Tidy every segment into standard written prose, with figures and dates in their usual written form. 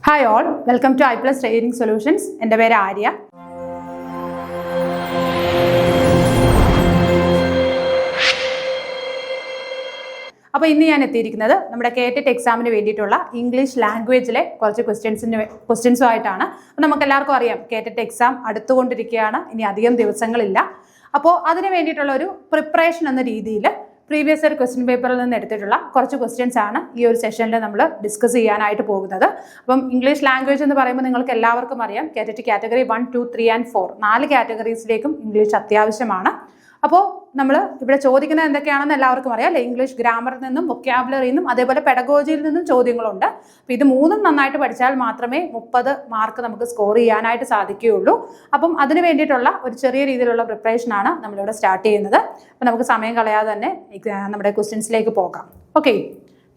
Hi all, welcome to iPlus Training Solutions. എൻ്റെ പേര് ആര്യ. അപ്പോൾ ഇന്ന് ഞാൻ എത്തിയിരിക്കുന്നത് നമ്മുടെ കേറ്ററ്റ് എക്സാമിന് വേണ്ടിയിട്ടുള്ള ഇംഗ്ലീഷ് ലാംഗ്വേജിലെ കുറച്ച് ക്വസ്റ്റ്യൻസുമായിട്ടാണ്. അപ്പോൾ നമുക്ക് എല്ലാവർക്കും അറിയാം കേറ്ററ്റ് എക്സാം അടുത്തുകൊണ്ടിരിക്കുകയാണ്, ഇനി അധികം ദിവസങ്ങളില്ല. അപ്പോൾ അതിന് വേണ്ടിയിട്ടുള്ള ഒരു പ്രിപ്പറേഷൻ എന്ന രീതിയിൽ പ്രീവിയസ് ഇയർ ക്വസ്റ്റ്യൻ പേപ്പറിൽ നിന്ന് എടുത്തിട്ടുള്ള കുറച്ച് ക്വസ്റ്റ്യൻസ് ആണ് ഈ ഒരു സെഷനിൽ നമ്മൾ ഡിസ്കസ് ചെയ്യാനായിട്ട് പോകുന്നത്. അപ്പം ഇംഗ്ലീഷ് ലാംഗ്വേജ് എന്ന് പറയുമ്പോൾ നിങ്ങൾക്ക് എല്ലാവർക്കും അറിയാം കേറ്ററ്റ് കാറ്റഗറി 1, 2, 3 and 4 4 കാറ്റഗറീസിലേക്കും ഇംഗ്ലീഷ് അത്യാവശ്യമാണ്. അപ്പോൾ നമ്മൾ ഇവിടെ ചോദിക്കുന്നത് എന്തൊക്കെയാണെന്ന് എല്ലാവർക്കും അറിയാം അല്ലേ? ഇംഗ്ലീഷ് ഗ്രാമറിൽ നിന്നും വൊക്കാബുലറിയിൽ നിന്നും അതേപോലെ പെഡഗോജിയിൽ നിന്നും ചോദ്യങ്ങളുണ്ട്. അപ്പോൾ ഇത് മൂന്നും നന്നായിട്ട് പഠിച്ചാൽ മാത്രമേ 30 മാർക്ക് നമുക്ക് സ്കോർ ചെയ്യാനായിട്ട് സാധിക്കുകയുള്ളൂ. അപ്പം അതിന് വേണ്ടിയിട്ടുള്ള ഒരു ചെറിയ രീതിയിലുള്ള പ്രിപ്പറേഷനാണ് നമ്മളിവിടെ സ്റ്റാർട്ട് ചെയ്യുന്നത്. അപ്പോൾ നമുക്ക് സമയം കളയാതെ തന്നെ നമ്മുടെ ക്വസ്റ്റ്യൻസിലേക്ക് പോകാം. ഓക്കെ,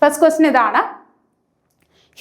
ഫസ്റ്റ് ക്വസ്റ്റ്യൻ ഇതാണ്.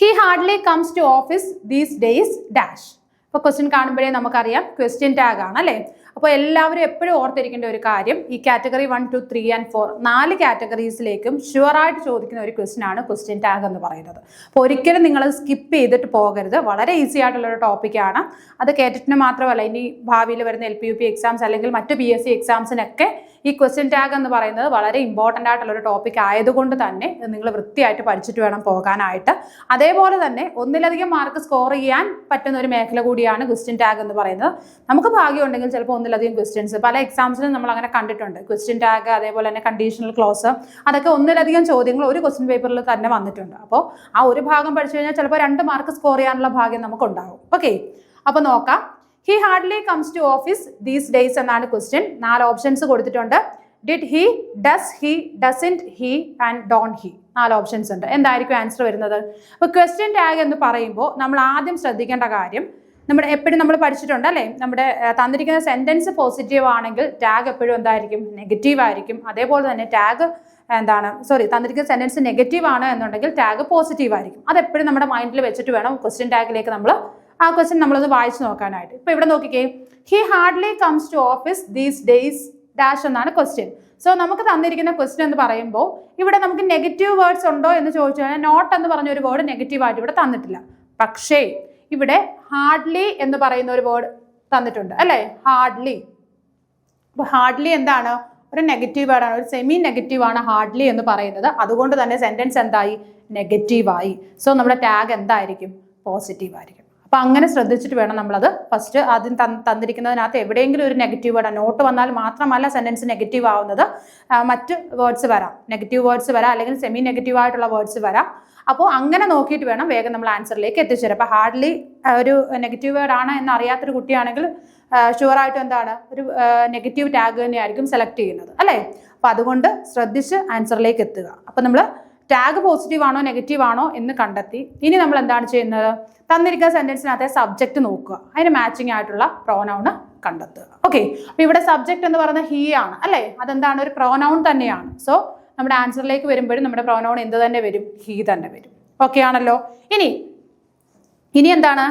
He hardly comes to office these days dash. അപ്പോൾ ക്വസ്റ്റ്യൻ കാണുമ്പോഴേ നമുക്കറിയാം ക്വസ്റ്റ്യൻ ടാഗ് ആണ് അല്ലേ? അപ്പോൾ എല്ലാവരും എപ്പോഴും ഓർത്തിരിക്കേണ്ട ഒരു കാര്യം, ഈ കാറ്റഗറി 1, 2, 3 and 4 4 കാറ്റഗറീസിലേക്കും ഷുവറായിട്ട് ചോദിക്കുന്ന ഒരു ക്വസ്റ്റ്യൻ ആണ് ക്വസ്റ്റ്യൻ ടാഗ് എന്ന് പറയുന്നത്. അപ്പോൾ ഒരിക്കലും നിങ്ങൾ സ്കിപ്പ് ചെയ്തിട്ട് പോകരുത്. വളരെ ഈസി ആയിട്ടുള്ളൊരു ടോപ്പിക്കാണ്. അത് കേറ്ററ്റിന് മാത്രമല്ല, ഇനി ഭാവിയിൽ വരുന്ന LPUP എക്സാംസ് അല്ലെങ്കിൽ മറ്റ് PSC എക്സാംസിനൊക്കെ ഈ ക്വസ്റ്റ്യൻ ടാഗ് എന്ന് പറയുന്നത് വളരെ ഇമ്പോർട്ടൻ്റ് ആയിട്ടുള്ളൊരു ടോപ്പിക് ആയതുകൊണ്ട് തന്നെ നിങ്ങൾ വൃത്തിയായിട്ട് പഠിച്ചിട്ട് വേണം പോകാനായിട്ട്. അതേപോലെ തന്നെ ഒന്നിലധികം മാർക്ക് സ്കോർ ചെയ്യാൻ പറ്റുന്ന ഒരു മേഖല കൂടിയാണ് ക്വസ്റ്റ്യൻ ടാഗ് എന്ന് പറയുന്നത്. നമുക്ക് ഭാഗ്യമുണ്ടെങ്കിൽ ചിലപ്പോൾ ഒന്നിലധികം ക്വസ്റ്റ്യൻസ് പല എക്സാംസിലും നമ്മൾ അങ്ങനെ കണ്ടിട്ടുണ്ട്. ക്വസ്റ്റ്യൻ ടാഗ് അതേപോലെ തന്നെ കണ്ടീഷണൽ ക്ലോസ് അതൊക്കെ ഒന്നിലധികം ചോദ്യങ്ങൾ ഒരു ക്വസ്റ്റ്യൻ പേപ്പറിൽ തന്നെ വന്നിട്ടുണ്ട്. അപ്പോൾ ആ ഒരു ഭാഗം പഠിച്ചു കഴിഞ്ഞാൽ ചിലപ്പോൾ 2 മാർക്ക് സ്കോർ ചെയ്യാനുള്ള ഭാഗ്യം നമുക്കുണ്ടാകും. ഓക്കെ, അപ്പോൾ നോക്കാം. He hardly comes to office these days എന്നാണ് ക്വസ്റ്റ്യൻ. 4 ഓപ്ഷൻസ് കൊടുത്തിട്ടുണ്ട്. Did he, does he, doesn't he and don't he. 4 ഓപ്ഷൻസ് ഉണ്ട്. എന്തായിരിക്കും ആൻസർ വരുന്നത്? അപ്പോൾ ക്വസ്റ്റ്യൻ ടാഗ് എന്ന് പറയുമ്പോൾ നമ്മൾ ആദ്യം ശ്രദ്ധിക്കേണ്ട കാര്യം, നമ്മുടെ എപ്പോഴും നമ്മൾ പഠിച്ചിട്ടുണ്ട് അല്ലേ, നമ്മുടെ തന്നിരിക്കുന്ന സെൻറ്റൻസ് പോസിറ്റീവ് ആണെങ്കിൽ ടാഗ് എപ്പോഴും എന്തായിരിക്കും? നെഗറ്റീവ് ആയിരിക്കും. അതേപോലെ തന്നെ ടാഗ് തന്നിരിക്കുന്ന സെൻറ്റൻസ് നെഗറ്റീവ് ആണ് എന്നുണ്ടെങ്കിൽ ടാഗ് പോസിറ്റീവ് ആയിരിക്കും. അതെപ്പോഴും നമ്മുടെ മൈൻഡിൽ വെച്ചിട്ട് വേണം ക്വസ്റ്റ്യൻ ടാഗിലേക്ക് നമ്മൾ ആ ക്വസ്റ്റ്യൻ നമ്മളൊന്ന് വായിച്ചു നോക്കാനായിട്ട്. ഇപ്പോൾ ഇവിടെ നോക്കിക്കേ, he hardly comes to office these days dash എന്നാണ് ക്വസ്റ്റ്യൻ. സോ നമുക്ക് തന്നിരിക്കുന്ന ക്വസ്റ്റ്യൻ എന്ന് പറയുമ്പോൾ ഇവിടെ നമുക്ക് നെഗറ്റീവ് വേർഡ്സ് ഉണ്ടോ എന്ന് ചോദിച്ചു കഴിഞ്ഞാൽ നോട്ട് എന്ന് പറഞ്ഞ ഒരു വേർഡ് നെഗറ്റീവായിട്ട് ഇവിടെ തന്നിട്ടില്ല. പക്ഷേ ഇവിടെ ഹാർഡ്ലി എന്ന് പറയുന്ന ഒരു വേർഡ് തന്നിട്ടുണ്ട് അല്ലേ? ഹാർഡ്ലി. അപ്പോൾ ഹാർഡ്ലി എന്താണ്? ഒരു നെഗറ്റീവ് വേർഡാണ്, ഒരു സെമി നെഗറ്റീവ് ആണ് ഹാർഡ്ലി എന്ന് പറയുന്നത്. അതുകൊണ്ട് തന്നെ സെൻറ്റൻസ് എന്തായി? നെഗറ്റീവായി. സോ നമ്മുടെ ടാഗ് എന്തായിരിക്കും? പോസിറ്റീവ് ആയിരിക്കും. അപ്പോൾ അങ്ങനെ ശ്രദ്ധിച്ചിട്ട് വേണം നമ്മളത് ഫസ്റ്റ് ആദ്യം തന്നിരിക്കുന്നതിനകത്ത് എവിടെയെങ്കിലും ഒരു നെഗറ്റീവ് വേർഡ്, നോട്ട് വന്നാൽ മാത്രമല്ല സെൻറ്റൻസ് നെഗറ്റീവ് ആവുന്നത്, മറ്റ് വേർഡ്സ് വരാം, നെഗറ്റീവ് വേർഡ്സ് വരാം, അല്ലെങ്കിൽ സെമി നെഗറ്റീവ് ആയിട്ടുള്ള വേർഡ്സ് വരാം. അപ്പോൾ അങ്ങനെ നോക്കിയിട്ട് വേണം വേഗം നമ്മൾ ആൻസറിലേക്ക് എത്തിച്ചേരാം. അപ്പോൾ ഹാർഡ്ലി ഒരു നെഗറ്റീവ് വേർഡ് ആണ് എന്ന് അറിയാത്തൊരു കുട്ടിയാണെങ്കിൽ ഷുവറായിട്ടും എന്താണ്? ഒരു നെഗറ്റീവ് ടാഗ് തന്നെയായിരിക്കും സെലക്ട് ചെയ്യുന്നത് അല്ലേ? അപ്പോൾ അതുകൊണ്ട് ശ്രദ്ധിച്ച് ആൻസറിലേക്ക് എത്തുക. അപ്പോൾ നമ്മൾ ടാഗ് പോസിറ്റീവ് ആണോ നെഗറ്റീവ് ആണോ എന്ന് കണ്ടെത്തി ഇനി നമ്മൾ എന്താണ് ചെയ്യുന്നത്? തന്നിരിക്കുന്ന സെൻറ്റൻസിനകത്തെ സബ്ജക്റ്റ് നോക്കുക, അതിന് മാച്ചിങ് ആയിട്ടുള്ള പ്രോനൗണ് കണ്ടെത്തുക. ഓക്കെ, അപ്പോൾ ഇവിടെ സബ്ജക്റ്റ് എന്ന് പറയുന്നത് ഹീ ആണ് അല്ലേ? അതെന്താണ്? ഒരു പ്രോനൗൺ തന്നെയാണ്. സോ നമ്മുടെ ആൻസറിലേക്ക് വരുമ്പോഴും നമ്മുടെ പ്രോനൗൺ എന്ത് തന്നെ വരും? ഹീ തന്നെ വരും. ഓക്കെ ആണല്ലോ? ഇനി എന്താണ്?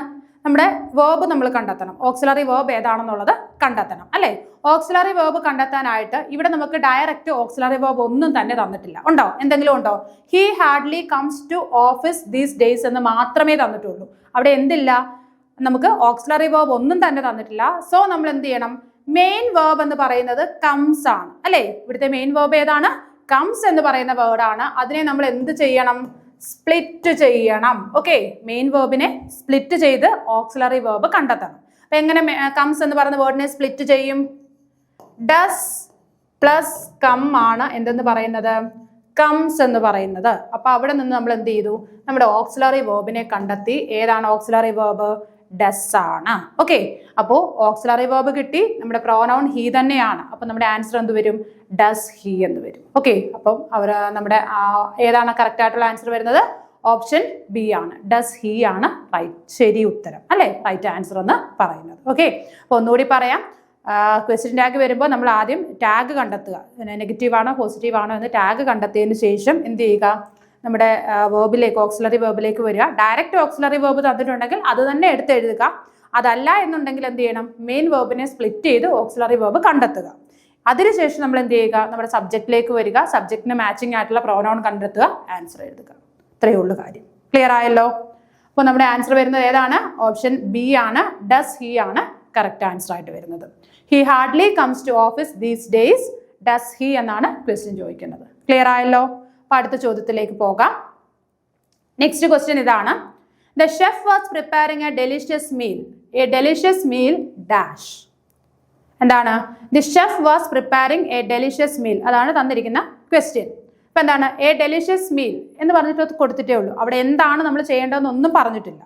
നമ്മുടെ വേർബ് നമ്മൾ കണ്ടെത്തണം. ഓക്സിലറി വേർബ് ഏതാണെന്നുള്ളത് കണ്ടെത്തണം അല്ലേ? ഓക്സിലറി വേർബ് കണ്ടെത്താനായിട്ട് ഇവിടെ നമുക്ക് ഡയറക്റ്റ് ഓക്സിലറി വേർബ് ഒന്നും തന്നെ തന്നിട്ടില്ല. ഉണ്ടോ? എന്തെങ്കിലും ഉണ്ടോ? He hardly comes to office these days എന്ന് മാത്രമേ തന്നിട്ടുള്ളൂ. അവിടെ എന്തില്ല? നമുക്ക് ഓക്സിലറി വേർബ് ഒന്നും തന്നെ തന്നിട്ടില്ല. സോ നമ്മൾ എന്ത് ചെയ്യണം? മെയിൻ വേർബ് എന്ന് പറയുന്നത് കംസ് ആണ് അല്ലേ? ഇവിടുത്തെ മെയിൻ വേർബ് ഏതാണ്? കംസ് എന്ന് പറയുന്ന വേർഡാണ്. അതിനെ നമ്മൾ എന്ത് ചെയ്യണം? സ്പ്ലിറ്റ് ചെയ്യണം. ഓക്കെ, മെയിൻ വേർബിനെ സ്പ്ലിറ്റ് ചെയ്ത് ഓക്സിലറി വേർബ് കണ്ടെത്തണം. അപ്പൊ എങ്ങനെ കംസ് എന്ന് പറയുന്ന വേർഡിനെ സ്പ്ലിറ്റ് ചെയ്യും? ഡസ് പ്ലസ് കം ആണ് എന്തെന്ന് പറയുന്നത്? കംസ് എന്ന് പറയുന്നത്. അപ്പൊ അവിടെ നിന്ന് നമ്മൾ എന്ത് ചെയ്തു? നമ്മുടെ ഓക്സിലറി വേർബിനെ കണ്ടെത്തി. ഏതാണ് ഓക്സിലറി വേർബ്? ഡസ് ആണ്. ഓക്കെ, അപ്പോൾ ഓക്സിലറി വേർബ് കിട്ടി. നമ്മുടെ പ്രോനൗൺ ഹീ തന്നെയാണ്. അപ്പം നമ്മുടെ ആൻസർ എന്ത് വരും? ഡസ് ഹീ എന്ന് വരും. ഓക്കെ, അപ്പം നമ്മുടെ ഏതാണ് കറക്റ്റ് ആയിട്ടുള്ള ആൻസർ വരുന്നത്? ഓപ്ഷൻ ബി ആണ്. ഡസ് ഹീ ആണ് ശരി ഉത്തരം അല്ലേ? റൈറ്റ് ആൻസർ എന്ന് പറയുന്നത്. ഓക്കെ, അപ്പോൾ ഒന്നുകൂടി പറയാം. ക്വസ്റ്റ്യൻ ടാഗ് വരുമ്പോൾ നമ്മൾ ആദ്യം ടാഗ് കണ്ടെത്തുക. നെഗറ്റീവ് ആണോ പോസിറ്റീവ് ആണോ എന്ന് ടാഗ് കണ്ടെത്തിയതിന് ശേഷം എന്ത് ചെയ്യുക? നമ്മുടെ വേർബിലേക്ക്, ഓക്സിലറി വേർബിലേക്ക് വരിക. ഡയറക്റ്റ് ഓക്സിലറി വേർബ് തന്നിട്ടുണ്ടെങ്കിൽ അത് തന്നെ എടുത്ത് എഴുതുക. അതല്ല എന്നുണ്ടെങ്കിൽ എന്ത് ചെയ്യണം? മെയിൻ വേർബിനെ സ്പ്ലിറ്റ് ചെയ്ത് ഓക്സിലറി വേർബ് കണ്ടെത്തുക. അതിനുശേഷം നമ്മൾ എന്ത് ചെയ്യുക? നമ്മുടെ സബ്ജക്റ്റിലേക്ക് വരിക. സബ്ജക്റ്റിന് മാച്ചിങ് ആയിട്ടുള്ള പ്രോനൗൺ കണ്ടെത്തുക, ആൻസർ എഴുതുക. ഇത്രയേ ഉള്ളൂ കാര്യം. ക്ലിയർ ആയല്ലോ? അപ്പോൾ നമ്മുടെ ആൻസർ വരുന്നത് ഏതാണ്? ഓപ്ഷൻ ബി ആണ്. ഡസ് ഹി ആണ് കറക്റ്റ് ആൻസർ ആയിട്ട് വരുന്നത്. He hardly comes to office these days. Does he എന്നാണ് ക്വസ്റ്റ്യൻ ചോദിക്കുന്നത്. ക്ലിയർ ആയല്ലോ? അപ്പോൾ അടുത്ത ചോദ്യത്തിലേക്ക് പോകാം. നെക്സ്റ്റ് ക്വസ്റ്റ്യൻ ഇതാണ്. The chef was preparing a delicious meal. A delicious meal dash. എന്താണ്? The chef was preparing a delicious meal. അതാണ് തന്നിരിക്കുന്ന ക്വസ്റ്റ്യൻ. അപ്പം എന്താണ്? എ ഡെലിഷ്യസ് മീൽ എന്ന് പറഞ്ഞിട്ട് കൊടുത്തിട്ടേ ഉള്ളൂ. അവിടെ എന്താണ് നമ്മൾ ചെയ്യേണ്ടതെന്ന് ഒന്നും പറഞ്ഞിട്ടില്ല.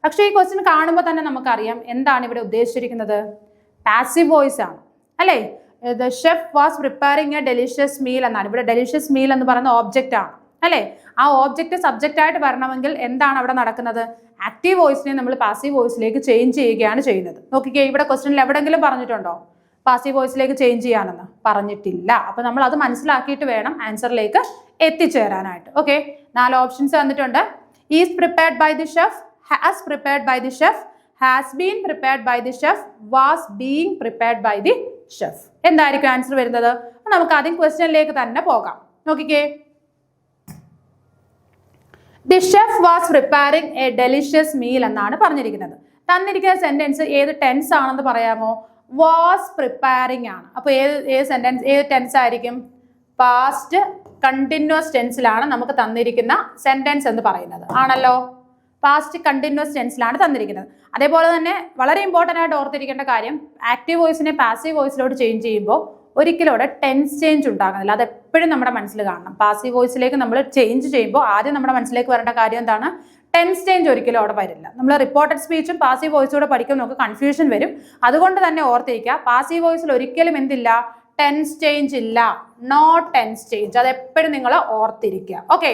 പക്ഷേ ഈ ക്വസ്റ്റ്യൻ കാണുമ്പോൾ തന്നെ നമുക്കറിയാം എന്താണ് ഇവിടെ ഉദ്ദേശിച്ചിരിക്കുന്നത്. പാസീവ് വോയിസ് ആണ് അല്ലേ? The chef was preparing a delicious meal എന്നാണ്. ഇവിടെ ഡെലിഷ്യസ് മീൽ എന്ന് പറയുന്ന ഓബ്ജക്റ്റ് ആണ് അല്ലേ? ആ ഓബ്ജക്റ്റ് സബ്ജക്റ്റ് ആയിട്ട് വരണമെങ്കിൽ എന്താണ് അവിടെ നടക്കുന്നത്? ആക്റ്റീവ് വോയിസിനെ നമ്മൾ പാസീവ് വോയിസിലേക്ക് ചേഞ്ച് ചെയ്യുകയാണ് ചെയ്യുന്നത്. നോക്കിക്കേ, ഇവിടെ ക്വസ്റ്റ്യനിൽ എവിടെയെങ്കിലും പറഞ്ഞിട്ടുണ്ടോ പാസീവ് വോയിസിലേക്ക് ചേഞ്ച് ചെയ്യാനെന്ന്? പറഞ്ഞിട്ടില്ല. അപ്പൊ നമ്മൾ അത് മനസ്സിലാക്കിയിട്ട് വേണം ആൻസറിലേക്ക് എത്തിച്ചേരാനായിട്ട്. ഓക്കെ, 4 ഓപ്ഷൻസ് തന്നിട്ടുണ്ട്. Is prepared by the chef, has prepared by the chef, has been prepared by the chef, was being prepared by the chef. എന്തായിരിക്കും ആൻസർ വരുന്നത്? നമുക്ക് ആദ്യം ക്വസ്റ്റ്യനിലേക്ക് തന്നെ പോകാം. നോക്കിക്കേ, the chef was preparing a delicious meal എന്നാണ് പറഞ്ഞിരിക്കുന്നത്. തന്നിരിക്കുന്ന സെന്റൻസ് ഏത് ടെൻസ് ആണെന്ന് പറയാമോ? വാസ് പ്രിപ്പയറിംഗ് ആണ്. അപ്പോൾ ഏത് സെന്റൻസ്, ഏത് ടെൻസ് ആയിരിക്കും? പാസ്റ്റ് കണ്ടിന്യൂസ് ടെൻസിലാണ് നമുക്ക് തന്നിരിക്കുന്ന സെന്റൻസ് എന്ന് പറയുന്നത്. ആണല്ലോ, പാസ്റ്റ് കണ്ടിന്യൂസ് ടെൻസിലാണ് തന്നിരിക്കുന്നത്. അതേപോലെ തന്നെ വളരെ ഇമ്പോർട്ടൻ്റ് ആയിട്ട് ഓർത്തിരിക്കേണ്ട കാര്യം, ആക്റ്റീവ് വോയിസിനെ പാസീവ് വോയിസിലോട്ട് ചേഞ്ച് ചെയ്യുമ്പോൾ ഒരിക്കലും അവിടെ ടെൻസ് ചേഞ്ച് ഉണ്ടാകുന്നില്ല. അത് എപ്പോഴും നമ്മുടെ മനസ്സിൽ കാണണം. പാസീവ് വോയിസിലേക്ക് നമ്മൾ ചേഞ്ച് ചെയ്യുമ്പോൾ ആദ്യം നമ്മുടെ മനസ്സിലേക്ക് വരേണ്ട കാര്യം എന്താണ്? ടെൻസ് ചേഞ്ച് ഒരിക്കലും അവിടെ വരില്ല. നമ്മൾ റിപ്പോർട്ടഡ് സ്പീച്ചും പാസീവ് വോയിസൂടെ പഠിക്കുമ്പോൾ നമുക്ക് കൺഫ്യൂഷൻ വരും. അതുകൊണ്ട് തന്നെ ഓർത്തിരിക്കുക, പാസീവ് വോയിസിൽ ഒരിക്കലും എന്തില്ല? ടെൻസ് ചേഞ്ച് ഇല്ല. No tense change. അത് എപ്പോഴും നിങ്ങൾ ഓർത്തിരിക്കുക. ഓക്കെ,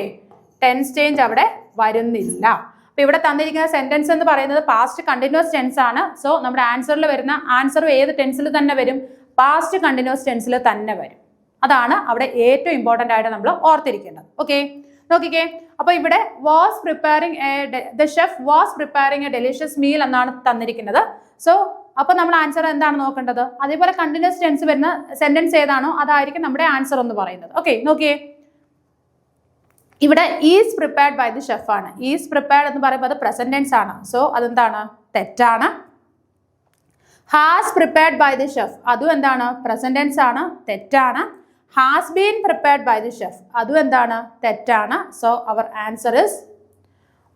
ടെൻസ് ചേഞ്ച് അവിടെ വരുന്നില്ല. അപ്പൊ ഇവിടെ തന്നിരിക്കുന്ന സെന്റൻസ് എന്ന് പറയുന്നത് പാസ്റ്റ് കണ്ടിന്യൂസ് ടെൻസ് ആണ്. സോ നമ്മുടെ ആൻസറിൽ വരുന്ന ആൻസർ ഏത് ടെൻസിൽ തന്നെ വരും? പാസ്റ്റ് കണ്ടിന്യൂസ് ടെൻസിൽ തന്നെ വരും. അതാണ് അവിടെ ഏറ്റവും ഇമ്പോർട്ടൻ്റ് ആയിട്ട് നമ്മൾ ഓർത്തിരിക്കേണ്ടത്. ഓക്കെ, നോക്കിക്കേ, അപ്പൊ ഇവിടെ was preparing the chef was preparing a delicious meal എന്നാണ് തന്നിരിക്കുന്നത്. സോ അപ്പൊ നമ്മൾ ആൻസർ എന്താണ് നോക്കേണ്ടത്? അതേപോലെ കണ്ടിന്യൂസ് ടെൻസ് വരുന്ന സെന്റൻസ് ഏതാണോ അതായിരിക്കും നമ്മുടെ ആൻസർ എന്ന് പറയുന്നത്. ഓക്കെ, നോക്കിയേ, ഇവിടെ is prepared by the chef ആണ്. ഈസ് പ്രിപ്പയർഡ് എന്ന് പറയുമ്പോൾ അത് പ്രസന്റ് ടെൻസ് ആണ്. സോ അതെന്താണ്? തെറ്റാണ്. Has prepared by the chef, അതും എന്താണ്? പ്രസന്റ് ടെൻസ് ആണ്. തെറ്റാണ്. Has been prepared by the chef, അതും എന്താണ്? തെറ്റാണ്. So our answer is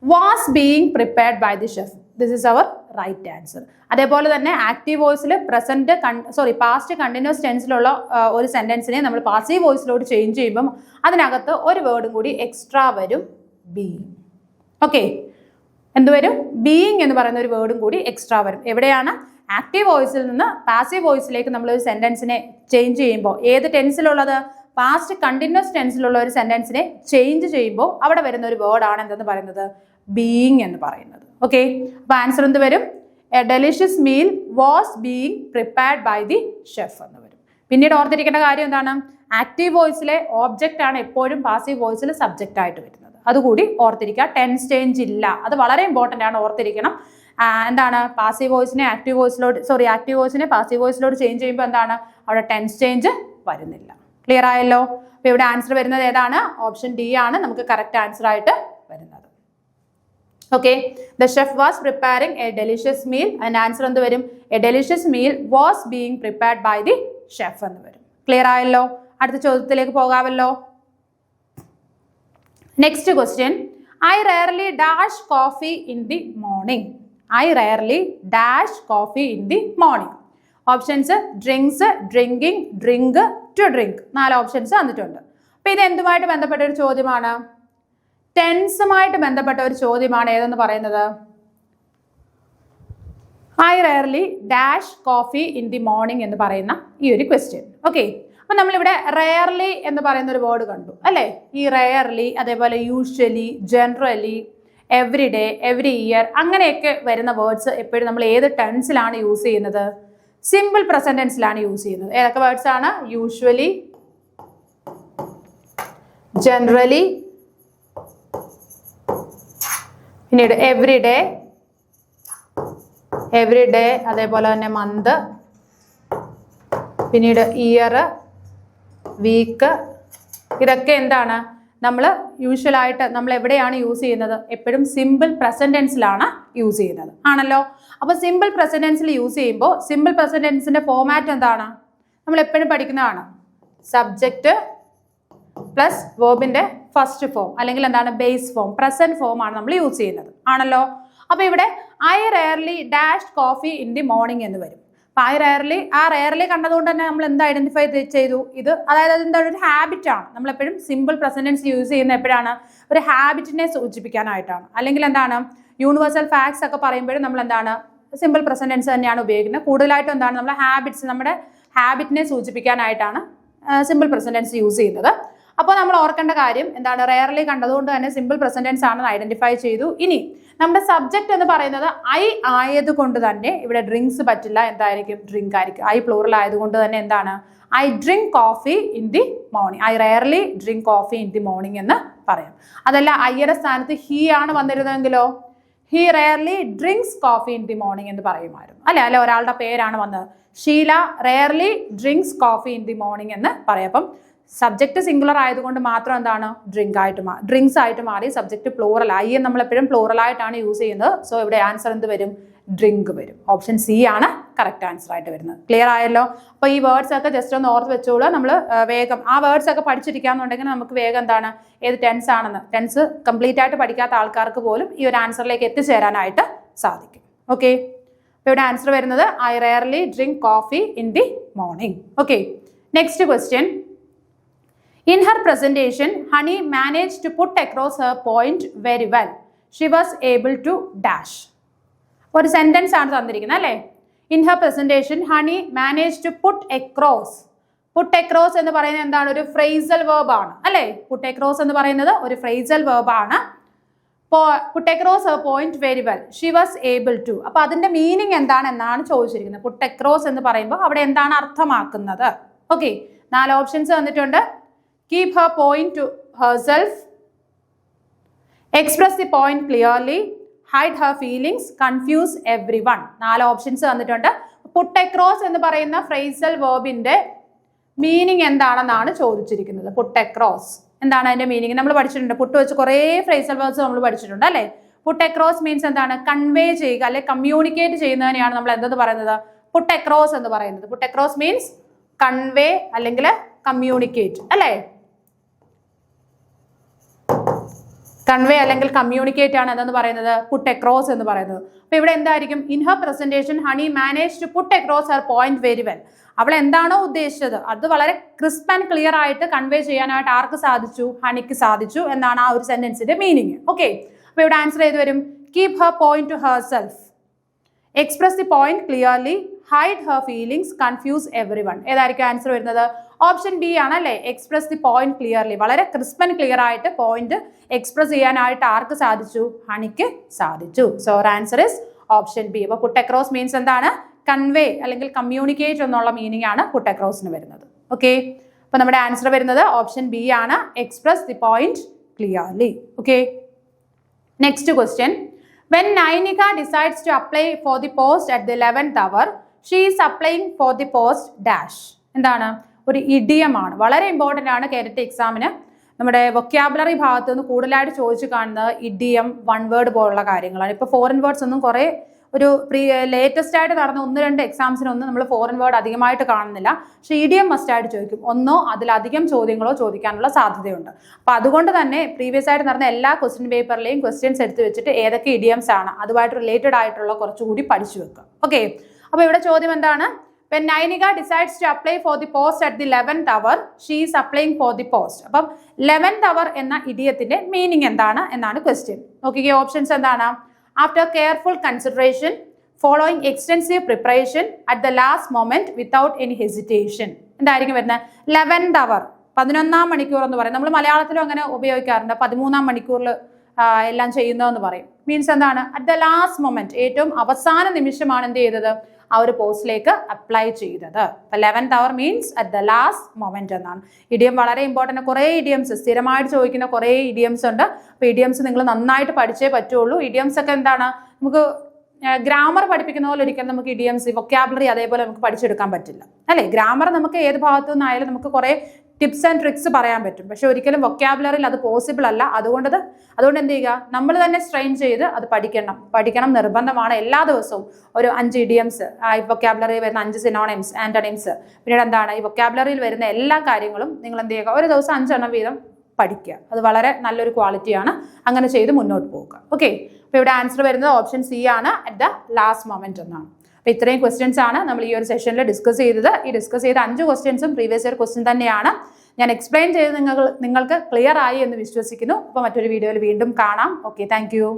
was being prepared by the chef. This is our right answer. അതേപോലെ തന്നെ ആക്റ്റീവ് വോയിസിൽ പാസ്റ്റ് കണ്ടിന്യൂസ് ടെൻസിലുള്ള ഒരു സെന്റൻസിനെ നമ്മൾ പാസീവ് വോയിസിലോട്ട് ചേഞ്ച് ചെയ്യുമ്പം അതിനകത്ത് ഒരു വേർഡും കൂടി എക്സ്ട്രാ വരും, ബീയിങ്. ഓക്കെ, എന്തുവരും? ബീയിങ് എന്ന് പറയുന്ന ഒരു വേർഡും കൂടി എക്സ്ട്രാ വരും. എവിടെയാണ്? ആക്റ്റീവ് വോയിസിൽ നിന്ന് പാസീവ് വോയിസിലേക്ക് നമ്മൾ ഒരു സെന്റൻസിനെ ചേഞ്ച് ചെയ്യുമ്പോൾ, ഏത് ടെൻസിലുള്ളത്? പാസ്റ്റ് കണ്ടിന്യൂസ് ടെൻസിലുള്ള ഒരു സെന്റൻസിനെ ചേഞ്ച് ചെയ്യുമ്പോൾ അവിടെ വരുന്ന ഒരു വേർഡാണ് എന്തെന്ന് പറയുന്നത്? ബീയിങ് എന്ന് പറയുന്നത്. ഓക്കെ, അപ്പൊ ആൻസർ എന്ത് വരും? A delicious meal was being prepared by the chef എന്ന് വരും. പിന്നീട് ഓർത്തിരിക്കേണ്ട കാര്യം എന്താണ്? ആക്റ്റീവ് വോയിസിലെ ഓബ്ജക്റ്റ് ആണ് എപ്പോഴും പാസീവ് വോയിസിൽ സബ്ജക്റ്റ് ആയിട്ട് വരുന്നത്. അതുകൂടി ഓർത്തിരിക്കുക. ടെൻസ് ചേഞ്ച് ഇല്ല. അത് വളരെ ഇമ്പോർട്ടൻ്റ് ആണ്, ഓർത്തിരിക്കണം. എന്താണ്? പാസീവ് വോയിസിനെ ആക്റ്റീവ് വോയിസിനെ പാസീവ് വോയിസിലോട്ട് ചേഞ്ച് ചെയ്യുമ്പോൾ എന്താണ്? അവിടെ ടെൻസ് ചേഞ്ച് വരുന്നില്ല. ക്ലിയർ ആയല്ലോ? അപ്പൊ ഇവിടെ ആൻസർ വരുന്നത് ഏതാണ്? ഓപ്ഷൻ ഡി ആണ് നമുക്ക് കറക്റ്റ് ആൻസർ ആയിട്ട് വരുന്നത്. Okay, the chef was preparing a delicious meal. അതിന്റെ ആൻസർ എന്ത് വരും? A delicious meal was being prepared by the chef എന്ന് വരും. ക്ലിയർ ആയല്ലോ? അടുത്ത ചോദ്യത്തിലേക്ക് പോകാമല്ലോ. Next question, I rarely dash coffee in the morning. I rarely dash coffee in the morning. Options drinks, drinking, drink, to drink. 4 options തന്നിട്ടുണ്ട്. അപ്പൊ ഇത് എന്തുമായിട്ട് ബന്ധപ്പെട്ട ഒരു ചോദ്യമാണ്? ടെൻസുമായിട്ട് ബന്ധപ്പെട്ട ഒരു ചോദ്യമാണ്. ഏതെന്ന് പറയുന്നത്? I rarely dash coffee in the morning എന്ന് പറയുന്ന ഈ ഒരു ക്വസ്റ്റ്യൻ. ഓക്കെ, അപ്പൊ നമ്മളിവിടെ റെയർലി എന്ന് പറയുന്ന ഒരു വേർഡ് കണ്ടു അല്ലേ? ഈ റെയർലി, അതേപോലെ usually, generally, every day, every year, അങ്ങനെയൊക്കെ വരുന്ന വേർഡ്സ് എപ്പോഴും നമ്മൾ ഏത് ടെൻസിലാണ് യൂസ് ചെയ്യുന്നത്? സിമ്പിൾ പ്രസന്റ് ടെൻസിലാണ് യൂസ് ചെയ്യുന്നത്. ഏതൊക്കെ വേർഡ്സ് ആണ്? യൂഷ്വലി, ജനറലി, പിന്നീട് എവറി ഡേ, അതേപോലെ തന്നെ മന്ത്, പിന്നീട് ഇയർ, വീക്ക്. ഇതൊക്കെ എന്താണ്? നമ്മൾ യൂഷ്വലായിട്ട് നമ്മൾ എവിടെയാണ് യൂസ് ചെയ്യുന്നത്? എപ്പോഴും സിമ്പിൾ പ്രസന്റ് ടെൻസിലാണ് യൂസ് ചെയ്യുന്നത് ആണല്ലോ. അപ്പോൾ സിമ്പിൾ പ്രസന്റ് ടെൻസിൽ യൂസ് ചെയ്യുമ്പോൾ സിമ്പിൾ പ്രസന്റ് ടെൻസിന്റെ ഫോമാറ്റ് എന്താണ്? നമ്മൾ എപ്പോഴും പഠിക്കുന്നതാണ്. സബ്ജക്റ്റ് പ്ലസ് വേർബിന്റെ ഫസ്റ്റ് ഫോം അല്ലെങ്കിൽ എന്താണ്? ബേസ് ഫോം, പ്രസന്റ് ഫോം ആണ് നമ്മൾ യൂസ് ചെയ്യുന്നത് ആണല്ലോ. അപ്പൊ ഇവിടെ I rarely dash coffee in the morning എന്ന് വരും. അപ്പൊ ഐ റെയർലി, ആ റെയർലി കണ്ടതുകൊണ്ട് തന്നെ നമ്മൾ എന്ത് ഐഡന്റിഫൈ ചെയ്തു? ഇത് അതായത് അതെന്താ? ഒരു ഹാബിറ്റ് ആണ്. നമ്മൾ എപ്പോഴും സിമ്പിൾ പ്രസന്റ് ടെൻസ് യൂസ് ചെയ്യുന്ന എപ്പോഴാണ്? ഒരു ഹാബിറ്റിനെ സൂചിപ്പിക്കാനായിട്ടാണ്. അല്ലെങ്കിൽ എന്താണ്? യൂണിവേഴ്സൽ ഫാക്ട്സ് ഒക്കെ പറയുമ്പോഴും നമ്മൾ എന്താണ്? സിമ്പിൾ പ്രസന്റ് ടെൻസ് തന്നെയാണ് ഉപയോഗിക്കുന്നത്. കൂടുതലായിട്ടും എന്താണ്? നമ്മുടെ ഹാബിറ്റ്സ്, നമ്മുടെ ഹാബിറ്റിനെ സൂചിപ്പിക്കാനായിട്ടാണ് സിമ്പിൾ പ്രസന്റ് ടെൻസ് യൂസ് ചെയ്യുന്നത്. അപ്പോൾ നമ്മൾ ഓർക്കേണ്ട കാര്യം എന്താണ്? റെയർലി കണ്ടതുകൊണ്ട് തന്നെ സിമ്പിൾ പ്രസന്റ് ടെൻസ് ആണെന്ന് ഐഡന്റിഫൈ ചെയ്തു. ഇനി നമ്മുടെ സബ്ജക്റ്റ് എന്ന് പറയുന്നത് ഐ ആയതുകൊണ്ട് തന്നെ ഇവിടെ ഡ്രിങ്ക്സ് പറ്റില്ല. എന്തായിരിക്കും? ഡ്രിങ്ക് ആയിരിക്കും. ഐ പ്ലൂറൽ ആയതുകൊണ്ട് തന്നെ എന്താണ്? I drink coffee in the morning. I rarely drink coffee in the morning എന്ന് പറയാം. അതല്ല ഐയുടെ സ്ഥാനത്ത് ഹി ആണ് വന്നിരുന്നതെങ്കിലോ he rarely drinks coffee in the morning എന്ന് പറയുമായിരുന്നു. അല്ലെ ഒരാളുടെ പേരാണ് വന്നത്. Sheela rarely drinks coffee in the morning എന്ന് പറയാം. അപ്പം സബ്ജക്റ്റ് സിംഗുലർ ആയതുകൊണ്ട് മാത്രം എന്താണ്? ഡ്രിങ്ക്സ് ആയിട്ട് മാറി. Subject plural. ഐ നമ്മൾ എപ്പോഴും പ്ലൂറൽ ആയിട്ടാണ് യൂസ് ചെയ്യുന്നത്. സോ ഇവിടെ ആൻസർ എന്ത് വരും? ഡ്രിങ്ക് വരും. ഓപ്ഷൻ സി ആണ് കറക്റ്റ് ആൻസർ ആയിട്ട് വരുന്നത്. ക്ലിയർ ആയല്ലോ? അപ്പോൾ ഈ വേർഡ്സ് ഒക്കെ ജസ്റ്റ് ഒന്ന് ഓർത്ത് വെച്ചോളൂ. നമ്മൾ വേഗം ആ വേർഡ്സ് ഒക്കെ പഠിച്ചിരിക്കാന്നുണ്ടെങ്കിൽ നമുക്ക് വേഗം എന്താണ്? ഏത് ടെൻസ് ആണെന്ന്, ടെൻസ് കംപ്ലീറ്റ് ആയിട്ട് പഠിക്കാത്ത ആൾക്കാർക്ക് പോലും ഈ ഒരു ആൻസറിലേക്ക് എത്തിച്ചേരാനായിട്ട് സാധിക്കും. ഓക്കെ, അപ്പോൾ ഇവിടെ ആൻസർ വരുന്നത് I rarely drink coffee in the morning. Okay, next question. In her presentation, Honey managed to put across her point very well. She was able to dash. ഒരു സെന്റൻസ് ആണ് തന്നിരിക്കുന്നത് അല്ലേ? In her presentation Honey manage to put across. Put across എന്ന് പറയുന്നത് എന്താണ്? ഒരു phrasal verb ആണ് അല്ലേ? പുട്ട് എക്രോസ് എന്ന് പറയുന്നത് ഒരു ഫ്രേസൽ വേർബ് ആണ്. Put across her point very well. She was able to. അപ്പൊ അതിന്റെ മീനിങ് എന്താണ് എന്നാണ് ചോദിച്ചിരിക്കുന്നത്. പുട്ട് എക്രോസ് എന്ന് പറയുമ്പോൾ അവിടെ എന്താണ് അർത്ഥമാക്കുന്നത്? ഓക്കെ, 4 ഓപ്ഷൻസ് തന്നിട്ടുണ്ട്. Keep her point to herself, express the point clearly, hide her feelings, confuse everyone. 4 options തന്നിട്ടുണ്ട്. Put across എന്ന് പറയുന്ന ഫ്രേസൽ വേർബിന്റെ മീനിങ് എന്താണെന്നാണ് ചോദിച്ചിരിക്കുന്നത്. Put across എന്താണ് അതിന്റെ മീനിങ്? നമ്മൾ പഠിച്ചിട്ടുണ്ട്. പുട്ട് വെച്ച് കുറേ ഫ്രേസൽ വേർബ്സ് നമ്മൾ പഠിച്ചിട്ടുണ്ട് അല്ലേ? Put across മീൻസ് എന്താണ്? കൺവേ ചെയ്യുക അല്ലെ കമ്മ്യൂണിക്കേറ്റ് ചെയ്യുന്നതിനെയാണ് നമ്മൾ എന്തെന്ന് പറയുന്നത്? Put across എന്ന് പറയുന്നത്. Put across മീൻസ് കൺവേ അല്ലെങ്കിൽ കമ്മ്യൂണിക്കേറ്റ് അല്ലേ? കൺവേ അല്ലെങ്കിൽ കമ്മ്യൂണിക്കേറ്റ് ആണ് എന്തെന്ന് പറയുന്നത്? പുട്ട് എക്രോസ് എന്ന് പറയുന്നത്. അപ്പൊ ഇവിടെ എന്തായിരിക്കും? In her presentation Honey manage to put across her point very well. അവൾ എന്താണോ ഉദ്ദേശിച്ചത് അത് വളരെ ക്രിസ്പ് ആൻഡ് ക്ലിയർ ആയിട്ട് കൺവേ ചെയ്യാനായിട്ട് ആർക്ക് സാധിച്ചു? ഹണിക്ക് സാധിച്ചു എന്നാണ് ആ ഒരു സെന്റൻസിന്റെ മീനിങ്. ഓക്കെ, അപ്പൊ ഇവിടെ ആൻസർ ചെയ്ത് വരും keep her point to herself, express the point clearly, hide her feelings, confuse everyone. ഏതായിരിക്കും ആൻസർ വരുന്നത്? ഓപ്ഷൻ ബി ആണ് അല്ലേ? Express the point clearly. വളരെ ക്രിസ്പ് ആൻഡ് ക്ലിയർ ആയിട്ട് പോയിന്റ് എക്സ്പ്രസ് ചെയ്യാനായിട്ട് ആർക്ക് സാധിച്ചു? ഹണിക്ക് സാധിച്ചു. So answer is option B. അപ്പോൾ പുട്ട് അക്രോസ് മീൻസ് എന്താണ്? കൺവേ അല്ലെങ്കിൽ കമ്മ്യൂണിക്കേറ്റ് എന്നുള്ള മീനിങ് ആണ് പുട്ട് അക്രോസിന് വരുന്നത്. ഓക്കെ, അപ്പോൾ നമ്മുടെ ആൻസർ വരുന്നത് ഓപ്ഷൻ ബി ആണ്, express the point clearly. Okay, next question. When Nainika decides to apply for the post at the 11th hour, she is applying for the post dash. എന്താണ്? ഒരു ഇഡിയമാണ്. വളരെ important ആണ് carrot എക്സാമിന്. നമ്മുടെ vocabulary ഭാഗത്ത് നിന്ന് കൂടുതലായിട്ട് ചോദിച്ചു കാണുന്നത് ഇഡിയം, വൺ വേർഡ് പോലുള്ള കാര്യങ്ങളാണ്. ഇപ്പോൾ ഫോറിൻ വേർഡ്സ് ഒന്നും കുറേ ഒരു ലേറ്റസ്റ്റ് ആയിട്ട് നടന്ന 1-2 എക്സാംസിനൊന്നും നമ്മൾ ഫോറിൻ വേർഡ് അധികമായിട്ട് കാണുന്നില്ല. പക്ഷേ ഇഡിയം മസ്റ്റ് ആയിട്ട് ചോദിക്കും. ഒന്നോ അതിലധികം ചോദ്യങ്ങളോ ചോദിക്കാനുള്ള സാധ്യതയുണ്ട്. അപ്പോൾ അതുകൊണ്ട് തന്നെ പ്രീവിയസ് ആയിട്ട് നടന്ന എല്ലാ ക്വസ്റ്റ്യൻ പേപ്പറിലെയും ക്വസ്റ്റ്യൻസ് എടുത്ത് വെച്ചിട്ട് ഏതൊക്കെ ഇഡിയംസ് ആണ് അതുമായിട്ട് റിലേറ്റഡ് ആയിട്ടുള്ള കുറച്ചുകൂടി പഠിച്ചു വെക്കുക. ഓക്കെ, അപ്പോൾ ഇവിടെ ചോദ്യം എന്താണ്? When Nainika decides to apply for the post at the 11th hour, she is applying for the post. അപ്പം 11th hour എന്ന ഇഡിയത്തിന്റെ മീനിങ് എന്താണ് എന്നാണ് ക്വസ്റ്റ്യൻ. നോക്കിക്കേ, ഓപ്ഷൻസ് എന്താണ്? After careful consideration, following extensive preparation, at the last moment, without any hesitation. എന്തായിരിക്കും വരുന്നത്? 11th hour, 11ാം മണിക്കൂർ എന്ന് പറയും. നമ്മൾ മലയാളത്തിലും അങ്ങനെ ഉപയോഗിക്കാറുണ്ട്. 13ാം മണിക്കൂറിൽ എല്ലാം ചെയ്യുന്നതെന്ന് പറയും. മീൻസ് എന്താണ്? അറ്റ് ദ ലാസ്റ്റ് മൊമെന്റ്, ഏറ്റവും അവസാന നിമിഷമാണ് എന്ത് ചെയ്തത്? ആ ഒരു പോസ്റ്റിലേക്ക് അപ്ലൈ ചെയ്തത്. 11th hour means at the last moment എന്നാണ്. ഇഡിയം വളരെ ഇമ്പോർട്ടൻ്റ്. കുറേ ഇഡിയംസ് സ്ഥിരമായിട്ട് ചോദിക്കുന്ന കുറേ ഇഡിയംസ് ഉണ്ട്. അപ്പോൾ ഇഡിയംസ് നിങ്ങൾ നന്നായിട്ട് പഠിച്ചേ പറ്റുള്ളൂ. ഇഡിയംസ് ഒക്കെ എന്താണ്? നമുക്ക് ഗ്രാമർ പഠിപ്പിക്കുന്ന പോലെ ഒരിക്കലും നമുക്ക് ഇഡിയംസ് വൊക്കാബുലറി അതേപോലെ നമുക്ക് പഠിച്ചെടുക്കാൻ പറ്റില്ല അല്ലേ. ഗ്രാമർ നമുക്ക് ഏത് ഭാഗത്തു നിന്നായാലും നമുക്ക് കുറേ ടിപ്സ് ആൻഡ് ട്രിക്സ് പറയാൻ പറ്റും. പക്ഷെ ഒരിക്കലും വൊക്കാബുലറിയിൽ അത് പോസിബിൾ അല്ല. അതുകൊണ്ട് എന്ത് ചെയ്യുക, നമ്മൾ തന്നെ സ്ട്രെയിൻ ചെയ്ത് അത് പഠിക്കണം നിർബന്ധമാണ്. എല്ലാ ദിവസവും ഒരു 5 ഇഡിയംസ്, ഈ വൊക്കാബുലറി വരുന്ന 5 സിനോണിംസ്, ആന്റണിംസ്, പിന്നീട് എന്താണ് ഈ വൊക്കാബുലറിയിൽ വരുന്ന എല്ലാ കാര്യങ്ങളും നിങ്ങൾ എന്ത് ചെയ്യുക, ഒരു ദിവസം 5 എണ്ണം വീതം പഠിക്കുക. അത് വളരെ നല്ലൊരു ക്വാളിറ്റിയാണ്. അങ്ങനെ ചെയ്ത് മുന്നോട്ട് പോകുക. ഓക്കെ, അപ്പോൾ ഇവിടെ ആൻസർ വരുന്നത് ഓപ്ഷൻ സി ആണ്, അറ്റ് ദ ലാസ്റ്റ് മൊമെന്റ് എന്നാണ്. അപ്പോൾ ഇത്രയും ക്വസ്റ്റ്യൻസ് ആണ് നമ്മൾ ഈ ഒരു സെഷനിൽ ഡിസ്കസ് ചെയ്തത്. ഈ ഡിസ്കസ് ചെയ്ത 5 ക്വസ്റ്റ്യൻസും പ്രീവിയസ് ഇയർ ക്വസ്റ്റ്യൻ തന്നെയാണ്. ഞാൻ എക്സ്പ്ലെയിൻ ചെയ്ത് നിങ്ങൾക്ക് ക്ലിയർ ആയി എന്ന് വിശ്വസിക്കുന്നു. അപ്പോൾ മറ്റൊരു വീഡിയോയിൽ വീണ്ടും കാണാം. Okay, thank you.